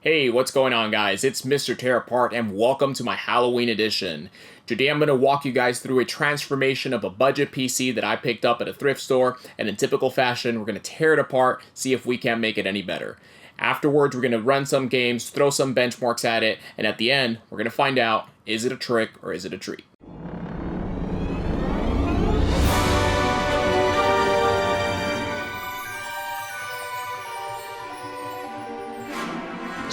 Hey, what's going on guys? It's Mr.TearApart and welcome to my Halloween edition. Today I'm going to walk you guys through a transformation of a budget PC that I picked up at a thrift store, and in typical fashion we're going to tear it apart, see if we can't make it any better. Afterwards we're going to run some games, throw some benchmarks at it, and at the end we're going to find out, is it a trick or is it a treat?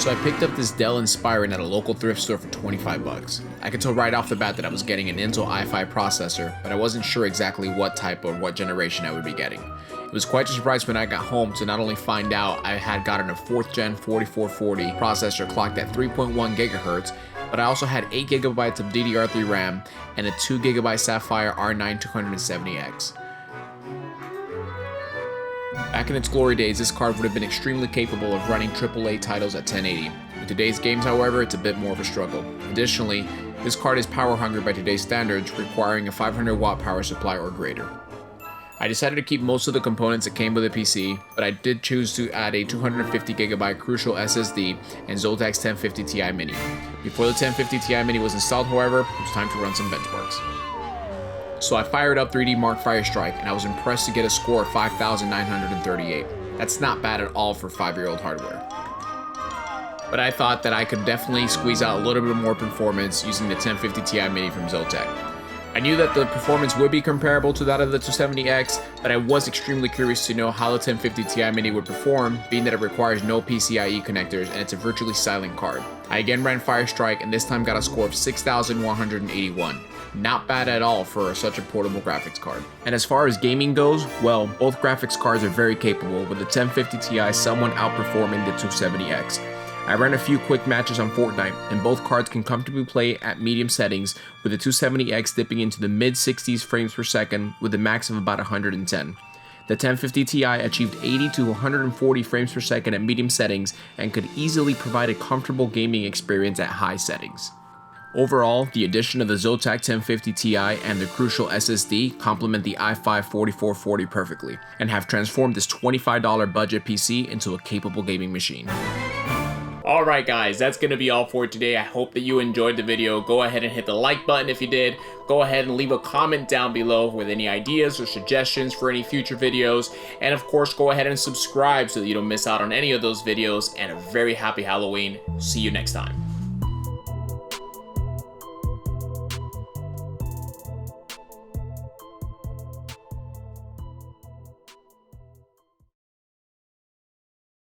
So I picked up this Dell Inspiron at a local thrift store for 25 bucks. I could tell right off the bat that I was getting an Intel i5 processor, but I wasn't sure exactly what type or what generation I would be getting. It was quite a surprise when I got home to not only find out I had gotten a 4th gen 4440 processor clocked at 3.1 GHz, but I also had 8 GB of DDR3 RAM and a 2 GB Sapphire R9 270X. Back in its glory days, this card would have been extremely capable of running AAA titles at 1080. In today's games, however, it's a bit more of a struggle. Additionally, this card is power hungry by today's standards, requiring a 500 watt power supply or greater. I decided to keep most of the components that came with the PC, but I did choose to add a 250 GB Crucial SSD and Zotac's 1050 Ti Mini. Before the 1050 Ti Mini was installed, however, it was time to run some benchmarks. So I fired up 3D Mark Firestrike and I was impressed to get a score of 5,938. That's not bad at all for 5-year-old hardware. But I thought that I could definitely squeeze out a little bit more performance using the 1050 Ti Mini from Zotac. I knew that the performance would be comparable to that of the 270X, but I was extremely curious to know how the 1050 Ti Mini would perform, being that it requires no PCIe connectors and it's a virtually silent card. I again ran Firestrike and this time got a score of 6,181. Not bad at all for such a portable graphics card. And as far as gaming goes, well, both graphics cards are very capable, with the 1050 Ti somewhat outperforming the 270X. I ran a few quick matches on Fortnite, and both cards can comfortably play at medium settings, with the 270X dipping into the mid-60s frames per second with a max of about 110. The 1050 Ti achieved 80 to 140 frames per second at medium settings and could easily provide a comfortable gaming experience at high settings. Overall, the addition of the Zotac 1050 Ti and the Crucial SSD complement the i5 4440 perfectly, and have transformed this $25 budget PC into a capable gaming machine. Alright guys, that's going to be all for today. I hope that you enjoyed the video. Go ahead and hit the like button if you did. Go ahead and leave a comment down below with any ideas or suggestions for any future videos. And of course, go ahead and subscribe so that you don't miss out on any of those videos. And a very happy Halloween. See you next time.